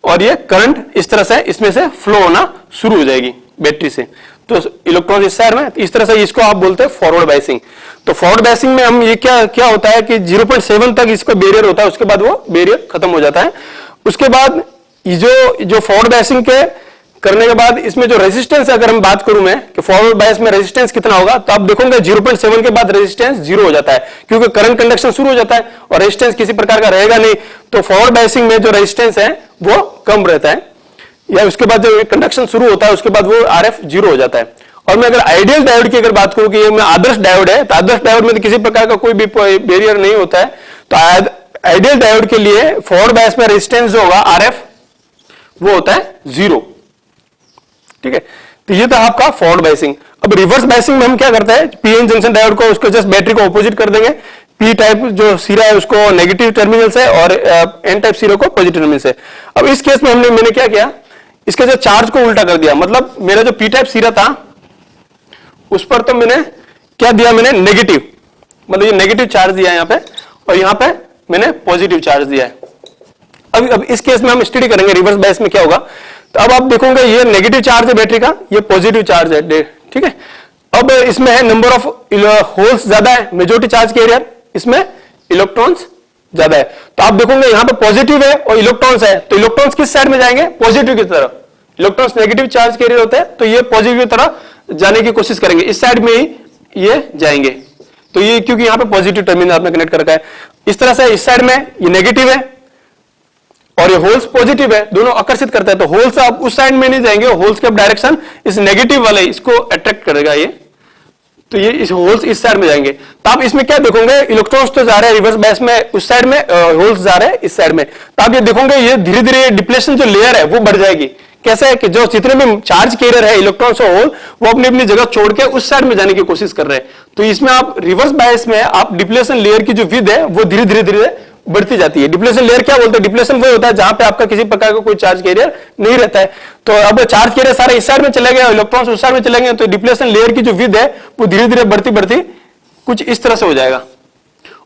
और ये करंट इस तरह से इसमें से फ्लो होना शुरू हो जाएगी बैटरी से। तो इलेक्ट्रॉन इस साइड में, इस तरह से इसको आप बोलते हैं फॉरवर्ड बायसिंग। तो फॉरवर्ड बायसिंग में हम ये क्या होता है कि 0.7 तक इसका बैरियर होता है, उसके बाद वो बैरियर खत्म हो जाता है। उसके बाद ये जो फॉरवर्ड बायसिंग के करने के बाद इसमें जो रेजिस्टेंस, अगर हम बात करूं मैं कि फॉरवर्ड बायस में रेजिस्टेंस कितना होगा, तो आप देखोगे 0.7 के बाद रेजिस्टेंस 0 हो जाता है क्योंकि करंट कंडक्शन शुरू हो जाता है और रेजिस्टेंस किसी प्रकार का रहेगा नहीं। तो फॉरवर्ड बायसिंग में जो रेजिस्टेंस है वो कम रहता है, या उसके बाद जब कंडक्शन शुरू होता है उसके बाद वो RF 0 हो जाता है। और मैं अगर आइडियल डायोड की अगर बात करूं कि ये मैं आदर्श डायोड है, तो आदर्श डायोड में तो किसी प्रकार का कोई भी बैरियर नहीं होता है। तो आइडियल डायोड के लिए फॉरवर्ड बायस में रेजिस्टेंस जो होगा RF वो होता है 0। ठीक है, तो ये था आपका फॉरवर्ड बायसिंग। अब रिवर्स बायसिंग में हम क्या करते हैं, पीएन जंक्शन डायोड को उसको जस्ट बैटरी को ऑपोजिट कर देंगे, पी टाइप जो सिरा है उसको नेगेटिव टर्मिनल से और एन टाइप सिरा को पॉजिटिव टर्मिनल से। अब इस केस में मैंने क्या किया, इसके जो चार्ज को उल्टा कर दिया, मतलब मेरा जो पी टाइप सिरा था उस पर तो मैंने क्या दिया, मैंने नेगेटिव, मतलब ये नेगेटिव चार्ज दिया यहाँ पे और यहाँ पे मैंने पॉजिटिव चार्ज दिया है। अब इस केस में हम स्टडी करेंगे रिवर्स बायस में क्या होगा। तो अब आप देखोगे ये नेगेटिव चार्ज है बैटरी का, ये पॉजिटिव चार्ज है, ठीक है। अब इसमें है नंबर ऑफ होल्स ज्यादा है, मेजॉरिटी चार्ज कैरियर, इसमें इलेक्ट्रॉन्स ज्यादा है। तो आप देखोगे यहाँ पे पॉजिटिव है और इलेक्ट्रॉन्स है, तो इलेक्ट्रॉन्स किस साइड में जाएंगे, पॉजिटिव की तरफ। इलेक्ट्रॉन्स नेगेटिव चार्ज कैरियर होते हैं तो ये पॉजिटिव की तरफ जाने की कोशिश करेंगे, इस साइड में ही ये जाएंगे। तो ये क्योंकि यहाँ पे पॉजिटिव टर्मिनल आपने कनेक्ट कर रखा है, इस तरह से इस साइड में ये नेगेटिव है और ये होल्स पॉजिटिव है, दोनों आकर्षित करता है, तो होल्स आप उस साइड में नहीं जाएंगे, होल्स के डायरेक्शन इस नेगेटिव वाले इसको अट्रैक्ट करेगा ये, तो ये इस होल्स इस साइड में जाएंगे। तो आप इसमें क्या देखोगे, इलेक्ट्रॉन्स तो जा रहे हैं रिवर्स बायस में उस साइड में, होल्स जा रहे हैं इस साइड में, तो आप ये देखोगे ये धीरे धीरे डिप्लेशन जो लेयर है वो बढ़ जाएगी। कैसा है कि जो जितने भी चार्ज कैरियर है इलेक्ट्रॉन्स और होल वो अपनी अपनी जगह छोड़ के उस साइड में जाने की कोशिश कर रहे हैं, तो इसमें आप रिवर्स बायस में आप डिप्लेशन लेयर की जो विड्थ है वो धीरे धीरे धीरे बढ़ती जाती है। डिप्लेशन लेयर क्या बोलते हैं, डिप्लेशन वो होता है जहां पे आपका किसी प्रकार का कोई चार्ज कैरियर नहीं रहता है, तो अब चार्ज कैरियर सारे इस साइड में चले गए, इलेक्ट्रॉन्स उस साइड में चले गए, तो डिप्लेशन लेयर की जो विड्थ है वो धीरे धीरे बढ़ती बढ़ती कुछ इस तरह से हो जाएगा।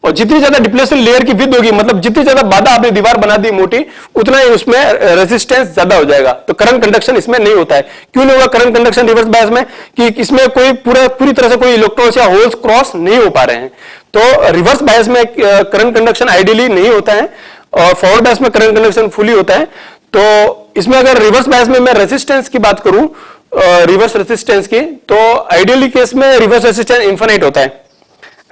और जितनी ज्यादा डिप्लेशन लेयर की विड्थ होगी, मतलब जितनी ज्यादा बाधा आपने दीवार बना दी मोटी, उतना ही उसमें रेजिस्टेंस ज्यादा हो जाएगा, तो करंट कंडक्शन इसमें नहीं होता है। क्यों नहीं होगा करंट कंडक्शन रिवर्स बायस में, कि इसमें कोई पूरी तरह से कोई इलेक्ट्रॉन्स या होल्स क्रॉस नहीं हो पा रहे हैं, तो रिवर्स बायस में करंट कंडक्शन आइडियली नहीं होता है, और फॉरवर्ड बायस में करंट कंडक्शन फुली होता है। तो इसमें अगर रिवर्स बायस में मैं रेजिस्टेंस की बात करूं, रिवर्स रेजिस्टेंस की, तो आइडियली केस में रिवर्स रेजिस्टेंस इन्फिनिट होता है।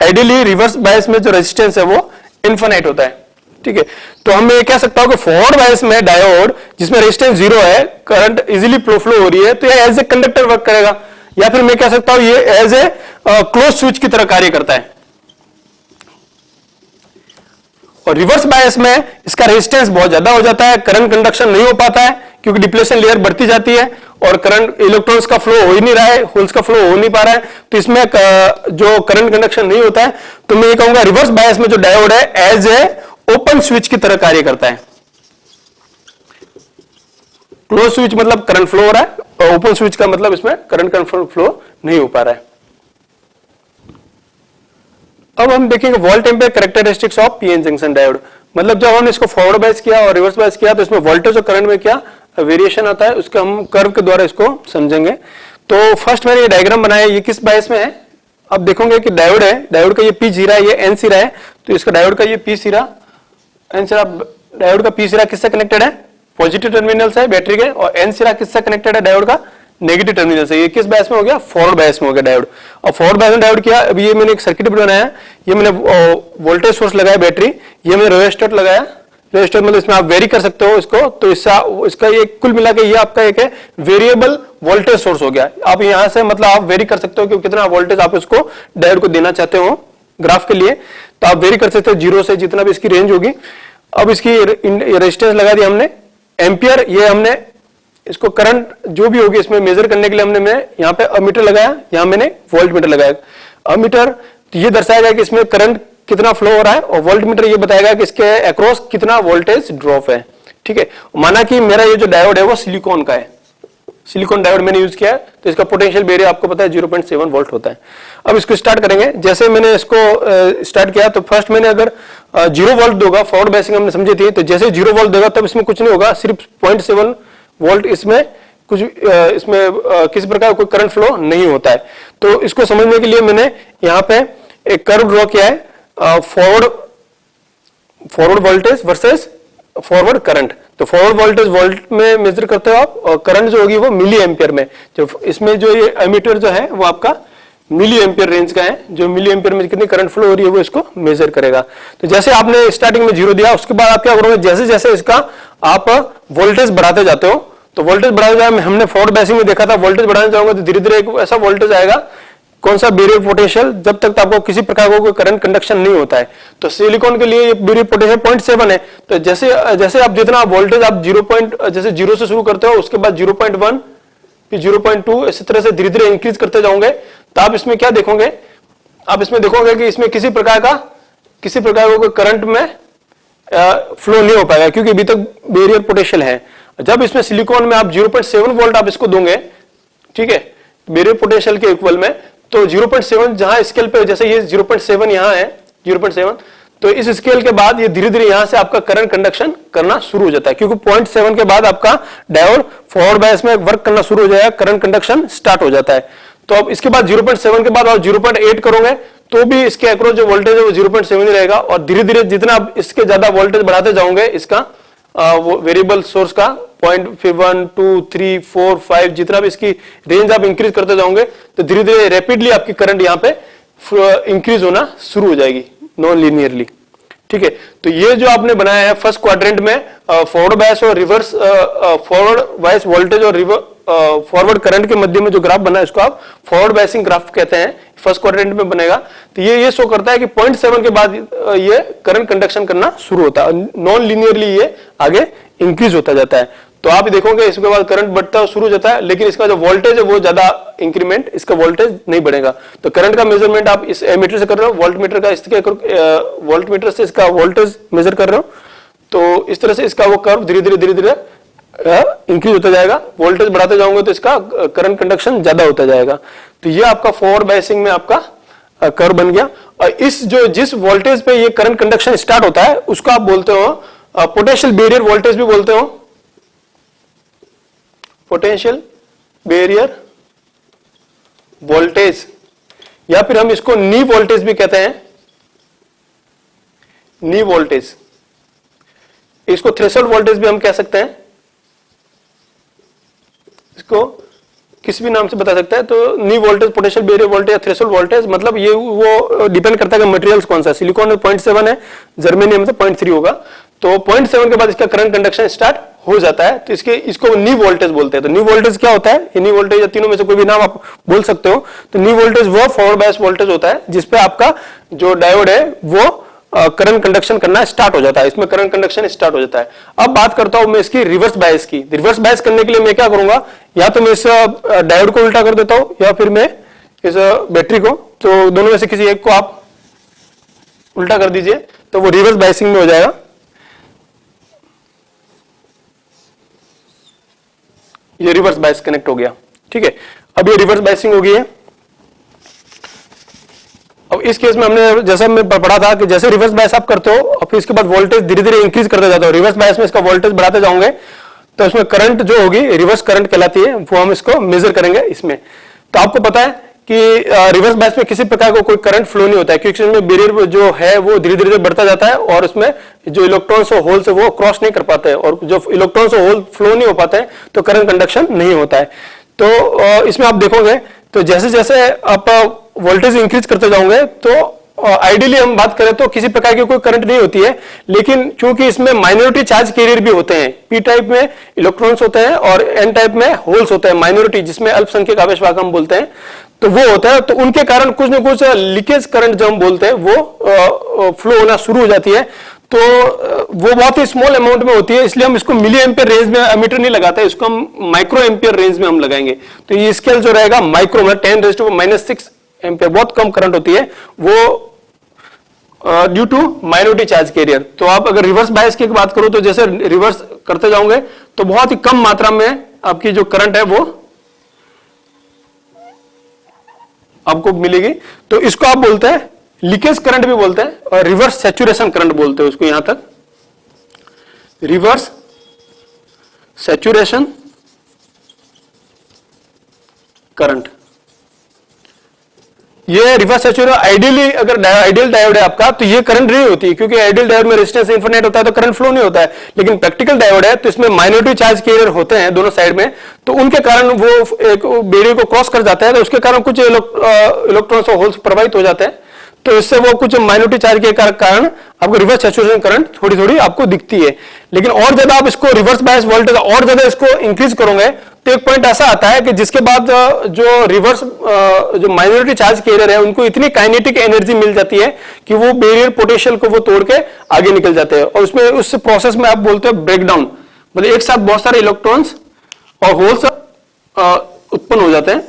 आइडियली रिवर्स बायस में जो रेजिस्टेंस है वो इन्फिनिट होता है, ठीक है। तो हम ये कह सकता हूं कि फॉरवर्ड बायस में डायोड जिसमें रेजिस्टेंस 0 है, करंट इजीली फ्लो हो रही है, तो ये एज ए कंडक्टर वर्क करेगा, या फिर मैं कह सकता हूं ये एज ए क्लोज स्विच की तरह कार्य करता है। और रिवर्स बायस में इसका रेजिस्टेंस बहुत ज्यादा हो जाता है, करंट कंडक्शन नहीं हो पाता है क्योंकि डिप्लेशन लेयर बढ़ती जाती है और करंट इलेक्ट्रॉन्स का फ्लो हो ही नहीं रहा है, होल्स का फ्लो हो नहीं पा रहा है, तो इसमें जो करंट कंडक्शन नहीं होता है, तो मैं ये कहूंगा रिवर्स बायस में जो डायोड है एज ए ओपन स्विच की तरह कार्य करता है। क्लोज स्विच मतलब करंट फ्लो हो रहा है, और ओपन स्विच का मतलब इसमें करंट फ्लो नहीं हो पा रहा है। अब हम देखेंगे volt ampere characteristics of PN junction diode, मतलब जब हमने इसको फॉरवर्ड बायस किया और रिवर्स बायस किया तो इसमें वोल्टेज और करंट में क्या वेरिएशन आता है, उसके हम कर्व के द्वारा इसको समझेंगे। तो फर्स्ट मैंने ये डायग्राम बनाया, ये किस बायस में है, अब देखोगे कि डायोड है, डायोड का ये पी सिरा है, ये एन सिरा है, तो इसका डायोड का ये पी सिरा एन सिरा, डायोड का पी सिरा किससे कनेक्टेड है, पॉजिटिव टर्मिनल से बैटरी के, और एन सिरा किससे कनेक्टेड है डायोड का, नेगेटिव टर्मिनल से। ये किस बायस में हो गया, फॉरवर्ड बायस में हो गया डायोड। और फॉरवर्ड बायस में डायोड किया, अब ये मैंने एक सर्किट बनाया, ये मैंने वोल्टेज सोर्स लगाया बैटरी, ये मैंने रेजिस्टर लगाया, रेजिस्टर मतलब इसमें आप वेरी कर सकते हो इसको, तो इसका ये कुल मिला के ये आपका एक है वेरिएबल वोल्टेज सोर्स हो गया। आप यहां से मतलब आप वेरी कर सकते हो कि कितना वोल्टेज आप इसको डायोड को देना चाहते हो ग्राफ के लिए, तो आप वेरी कर सकते हो 0 से जितना भी इसकी रेंज होगी। अब इसकी रेजिस्टेंस लगा दी हमने एम्पियर, ये हमने इसको करंट जो भी होगी इसमें मेजर करने के लिए हमने यहाँ पे अमीटर लगाया, यहाँ मैंने वोल्ट मीटर लगाया। अमीटर तो ये दर्शाएगा कि इसमें करंट कितना फ्लो हो रहा है, और वोल्ट मीटर ये बताएगा कि इसके अक्रॉस कितना वोल्टेज ड्रॉप है, ठीक है। माना कि मेरा ये जो डायोड है वो सिलिकॉन का है, सिलिकॉन डायोड मैंने यूज किया है, तो इसका पोटेंशियल बैरियर आपको पता है 0.7 वोल्ट होता है। अब इसको स्टार्ट करेंगे, जैसे मैंने इसको स्टार्ट किया तो फर्स्ट मैंने अगर 0 वोल्ट दूंगा, फॉरवर्ड बायसिंग हमने समझी थी, तो जैसे 0 वोल्ट देगा तब इसमें कुछ नहीं होगा, सिर्फ 0.7 वोल्ट इसमें कुछ इसमें किसी प्रकार कोई करंट फ्लो नहीं होता है। तो इसको समझने के लिए मैंने यहाँ पे एक कर्व ड्रॉ किया है, forward voltage versus forward current. तो फॉरवर्ड वोल्टेज वोल्ट में मेजर करते हो आप, और करंट जो होगी वो मिली एम्पियर में। जो इसमें जो ये एमीटर जो है वो आपका मिली एम्पियर रेंज का है, जो मिली एम्पियर में कितनी करंट फ्लो हो रही है वो इसको मेजर करेगा। तो जैसे आपने स्टार्टिंग में 0 दिया, उसके बाद आप क्या करोगे, जैसे जैसे इसका आप वोल्टेज बढ़ाते जाते हो, तो वोल्टेज बढ़ाते जाए, हमने फॉरवर्ड बायसिंग में देखा था वोल्टेज बढ़ाने जाओगे तो धीरे धीरे एक ऐसा वोल्टेज आएगा, कौन सा बैरियर पोटेंशियल, जब तक आपको किसी प्रकार का कोई करंट कंडक्शन नहीं होता है। तो सिलिकॉन के लिए ये बैरियर पोटेंशियल 0.7 है, तो जैसे जैसे आप जितना वोल्टेज आप 0 से शुरू करते हो, उसके बाद 0.1 फिर 0.2 इसी तरह से धीरे धीरे इंक्रीज करते जाओगे, तो आप इसमें क्या देखोगे, आप इसमें देखोगे कि इसमें किसी प्रकार का कोई करंट में फ्लो नहीं हो पाएगा, क्योंकि अभी तक बैरियर पोटेंशियल है। जब इसमें सिलिकॉन में आप 0.7 वोल्ट आप इसको दोगे, ठीक है, बैरियर पोटेंशियल के इक्वल में, तो 0.7 जहां स्केल पे, जैसे ये 0.7 यहां है 0.7, तो इस स्केल के बाद ये धीरे धीरे यहां से आपका करंट कंडक्शन करना शुरू हो जाता है, क्योंकि 0.7 के बाद आपका डायोड फॉरवर्ड बायस में वर्क करना शुरू हो जाएगा, करंट कंडक्शन स्टार्ट हो जाता है। तो अब इसके बाद 0.7 के बाद आप 0.8 करोगे तो भी इसके अक्रॉस जो वोल्टेज है वो 0.7 ही रहेगा, और धीरे धीरे जितना आप इसके ज्यादा वोल्टेज बढ़ाते जाओगे इसका वो वेरिएबल सोर्स का 0.1 2 3 4 5 जितना भी इसकी रेंज आप इंक्रीज करते जाओगे, तो धीरे धीरे रैपिडली आपकी करंट यहाँ पे इंक्रीज होना शुरू हो जाएगी नॉन लीनियरली, ठीक ठीक है। तो ये जो आपने बनाया है फर्स्ट क्वाड्रेंट में फॉरवर्ड बायस और रिवर्स फॉरवर्ड बायस वोल्टेज और फॉरवर्ड करंट के मध्य में जो ग्राफ बना है इसको आप फॉरवर्ड बायसिंग ग्राफ कहते हैं, फर्स्ट क्वाड्रेंट में बनेगा। तो ये शो करता है कि 0.7 के बाद ये करंट कंडक्शन करना शुरू होता है, नॉन लीनियरली ये आगे इंक्रीज होता जाता है। तो आप देखोगे इसके बाद करंट बढ़ता शुरू हो जाता है, लेकिन इसका जो वोल्टेज है वो ज्यादा इंक्रीमेंट, इसका वोल्टेज नहीं बढ़ेगा। तो करंट का मेजरमेंट आप इस एमीटर से कर रहे हो, वोल्टमीटर का इसके वोल्टमीटर से इसका वोल्टेज मेजर कर रहे हो, तो इस तरह से इसका वो कर्व धीरे धीरे इंक्रीज होता जाएगा। वोल्टेज बढ़ाते जाओगे तो इसका करंट कंडक्शन ज्यादा होता जाएगा। तो ये आपका फॉरवर्ड बायसिंग में आपका कर्व बन गया। और इस जो जिस वोल्टेज पे ये करंट कंडक्शन स्टार्ट होता है उसको आप बोलते हो पोटेंशियल बैरियर वोल्टेज भी बोलते हो, पोटेंशियल बैरियर वोल्टेज, या फिर हम इसको नी वोल्टेज भी कहते हैं, नी वोल्टेज। इसको थ्रेशोल्ड वोल्टेज भी हम कह सकते हैं, इसको किस भी नाम से बता सकता है। तो नी वोल्टेज, पोटेंशियल बैरियर वोल्टेज या थ्रेशोल्ड वोल्टेज, मतलब ये वो डिपेंड करता है कि मटेरियल्स कौन सा है। सिलिकॉन में 0.7 है, जर्मेनियम में 0.3 होगा। तो 0.7 के बाद इसका करंट कंडक्शन स्टार्ट हो जाता है, तो इसको नी वोल्टेज बोलते हैं। तो नी वोल्टेज क्या होता है, ये नी वोल्टेज या तीनों में से कोई भी नाम आप बोल सकते हो। तो नी वोल्टेज वो फॉरवर्ड बायस वोल्टेज होता है जिसपे आपका जो डायोड है वो करंट कंडक्शन करना स्टार्ट हो जाता है, इसमें करंट कंडक्शन स्टार्ट हो जाता है। अब बात करता हूं मैं इसकी रिवर्स बायस की। रिवर्स बायस करने के लिए मैं क्या करूंगा, या तो मैं इस डायोड को उल्टा कर देता हूं या फिर मैं इस बैटरी को, तो दोनों में से किसी एक को आप उल्टा कर दीजिए तो वो रिवर्स बायसिंग में हो जाएगा। ये रिवर्स बायस कनेक्ट हो गया, ठीक है। अब ये रिवर्स बायसिंग हो गई है। अब इस केस में हमने जैसा मैं पढ़ा था कि जैसे रिवर्स बायस आप करते हो और फिर इसके बाद वोल्टेज धीरे धीरे इंक्रीज करते जाते हो, रिवर्स बायस में इसका वोल्टेज बढ़ाते जाओगे तो इसमें करंट जो होगी रिवर्स करंट कहलाती है, वो हम इसको मेजर करेंगे इसमें। तो आपको पता है कि रिवर्स बायस में किसी प्रकार का कोई करंट फ्लो नहीं होता है, क्योंकि इसमें बैरियर जो है वो धीरे धीरे बढ़ता जाता है और उसमें जो इलेक्ट्रॉन्स और होल्स है वो क्रॉस नहीं कर पाते हैं, और जो इलेक्ट्रॉन्स और होल फ्लो नहीं हो पाते हैं तो करंट कंडक्शन नहीं होता है। तो इसमें आप देखोगे तो जैसे जैसे आप वोल्टेज इंक्रीज करते जाओगे तो आइडियली हम बात करें तो किसी प्रकार की कोई करंट नहीं होती है, लेकिन क्योंकि इसमें माइनॉरिटी चार्ज कैरियर भी होते हैं, पी टाइप में इलेक्ट्रॉन्स होते हैं और एन टाइप में होल्स होते हैं, माइनॉरिटी जिसमें अल्पसंख्यक आवेशवाहक हम बोलते हैं, तो वो होता है। तो उनके कारण कुछ न कुछ लीकेज करंट जो हम बोलते हैं वो फ्लो होना शुरू हो जाती है। तो वो बहुत ही स्मॉल अमाउंट में होती है, इसलिए हम इसको मिली एम्पियर रेंज में एमीटर नहीं लगाते, इसको हम माइक्रो एम्पियर रेंज में हम लगाएंगे। तो ये स्केल जो रहेगा माइक्रो में 10⁻⁻⁶ एम्पियर, बहुत कम करंट होती है वो due to minority charge carrier. तो आप अगर रिवर्स बायस की बात करो तो जैसे रिवर्स करते जाओगे तो बहुत ही कम मात्रा में आपकी जो करंट है वो आपको मिलेगी। तो इसको आप बोलते हैं लीकेज करंट भी बोलते हैं और रिवर्स सैचुरेशन करंट बोलते हैं उसको। यहां तक रिवर्स सैचुरेशन करंट, ये रिवर्स सैचुरेशन आइडियली अगर आइडियल डायोड है आपका तो ये करंट नहीं होती है, क्योंकि आइडियल डायोड में रेजिस्टेंस इनफिनिट होता है तो करंट फ्लो नहीं होता है। लेकिन प्रैक्टिकल डायोड है तो इसमें माइनॉरिटी चार्ज कैरियर होते हैं दोनों साइड में, तो उनके कारण वो एक बैरियर को क्रॉस कर जाता है, तो उसके कारण कुछ इलेक्ट्रॉन्स और होल्स प्रभावित हो जाते हैं, तो इससे वो कुछ माइनॉरिटी चार्ज के कारण आपको रिवर्स सैचुरेशन करंट थोड़ी थोड़ी आपको दिखती है। लेकिन और ज्यादा आप इसको रिवर्स बायस वोल्टेज और ज्यादा इसको इंक्रीज करोगे तो एक पॉइंट ऐसा आता है कि जिसके बाद जो रिवर्स जो माइनॉरिटी चार्ज कैरियर है उनको इतनी काइनेटिक एनर्जी मिल जाती है कि वो बैरियर पोटेंशियल को वो तोड़ के आगे निकल जाते हैं, और उसमें उस प्रोसेस में आप बोलते हो ब्रेकडाउन, मतलब एक साथ बहुत सारे इलेक्ट्रॉन्स और होल्स उत्पन्न हो जाते हैं।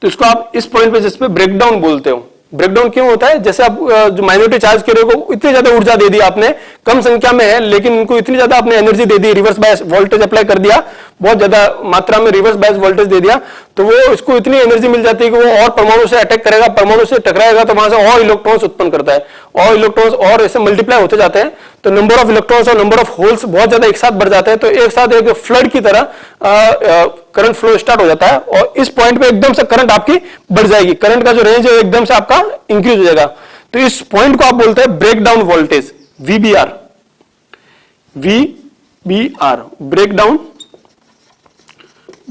तो इसको आप इस पॉइंट पे जिसपे ब्रेकडाउन बोलते हो। ब्रेकडाउन क्यों होता है, जैसे आप जो माइनॉरिटी चार्ज कैरियर को इतनी ज्यादा ऊर्जा दे दी आपने, कम संख्या में है लेकिन इनको इतनी ज्यादा आपने एनर्जी दे दी, रिवर्स बायस वोल्टेज अप्लाई कर दिया, बहुत ज्यादा मात्रा में रिवर्स बायस वोल्टेज दे दिया, तो वो इसको इतनी एनर्जी मिल जाती है कि वो और परमाणु से अटैक करेगा, परमाणु से टकराएगा तो वहां से और इलेक्ट्रॉन्स उत्पन्न करता है, और इलेक्ट्रॉन्स और ऐसे मल्टीप्लाई होते जाते हैं, तो नंबर ऑफ इलेक्ट्रॉन्स और नंबर ऑफ होल्स बहुत ज्यादा एक साथ बढ़ जाते हैं, तो एक साथ एक फ्लड की तरह करंट फ्लो स्टार्ट हो जाता है, और इस पॉइंट पे एकदम से करंट आपकी बढ़ जाएगी, करंट का जो रेंज है एकदम से आपका इंक्रीज हो जाएगा। तो इस पॉइंट को आप बोलते हैं breakdown voltage, VBR,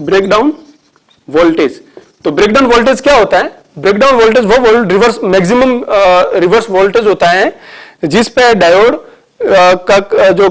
breakdown voltage. तो ब्रेकडाउन वोल्टेज क्या होता है, ब्रेकडाउन वोल्टेज वो रिवर्स मैक्सिमम रिवर्स वोल्टेज होता है जिस पे डायोड का जो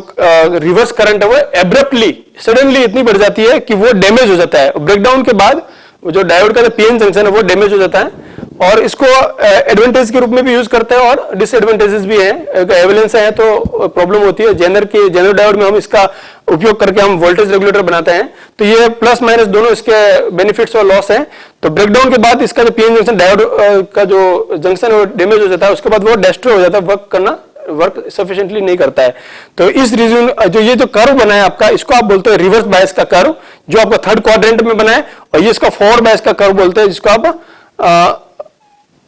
रिवर्स करंट है वो एब्रप्टली सडनली इतनी बढ़ जाती है कि वो डैमेज हो जाता है। ब्रेकडाउन के बाद वो जो डायोड का जो पीएन जंक्शन है वो डैमेज हो जाता है, और इसको एडवांटेज के रूप में भी यूज करते हैं और डिसएडवांटेजेस भी हैं। एवलेंस है तो प्रॉब्लम होती है। जेनर डायोड में हम इसका उपयोग करके हम वोल्टेज रेगुलेटर बनाते हैं, तो ये प्लस माइनस दोनों इसके बेनिफिट्स और लॉस हैं। तो ब्रेकडाउन के बाद इसका जो पीएन जंक्शन डायोड का जो जंक्शन है वो डैमेज हो जाता है, उसके बाद वो डिस्ट्रॉय हो जाता है, वर्क सफिशिएंटली नहीं करता है। तो इस रीजन जो ये जो कर्व बना है आपका, इसको आप बोलते हैं रिवर्स बायस का कर्व, जो आपका थर्ड क्वाड्रेंट में बना है, और ये इसका फॉरवर्ड बायस का कर्व बोलते हैं, जिसको आप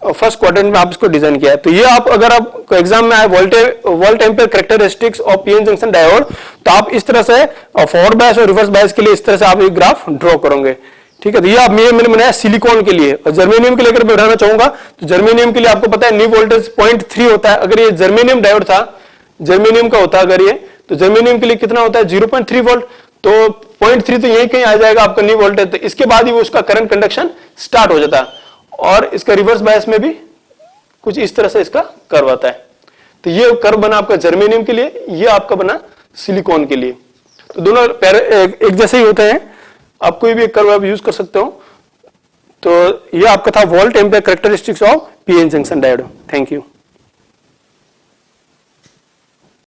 फर्स्ट क्वाड्रेंट में आप इसको डिजाइन किया है। तो ये आप अगर आप एग्जाम में आए volt ampere characteristics of PN junction diode, तो आप इस तरह से फॉरवर्ड बायस और रिवर्स बायस के लिए इस तरह से आप एक ग्राफ ड्रॉ करोगे। ठीक है, तो ये आप मैंने बनाया सिलिकॉन के लिए। और जर्मेनियम के लिए अगर मैं बताना चाहूंगा तो जर्मेनियम के लिए आपको पता है नी वोल्टेज 0.3 होता है। अगर ये जर्मेनियम डायोड था, जर्मेनियम का होता अगर ये, तो जर्मेनियम के लिए कितना होता है 0.3 वोल्ट। तो 0.3 तो यही कहीं आ जाएगा आपका नी वोल्टेज, तो इसके बाद ही वो उसका करंट कंडक्शन स्टार्ट हो जाता है। और इसका रिवर्स बायस में भी कुछ इस तरह से इसका कर्व आता है। तो ये कर्व बना आपका जर्मेनियम के लिए, ये आपका बना सिलिकॉन के लिए। तो दोनों एक जैसे ही होते हैं, आप कोई भी एक कर्व आप यूज कर सकते हो। तो ये आपका था volt ampere characteristics of PN junction diode. Thank you.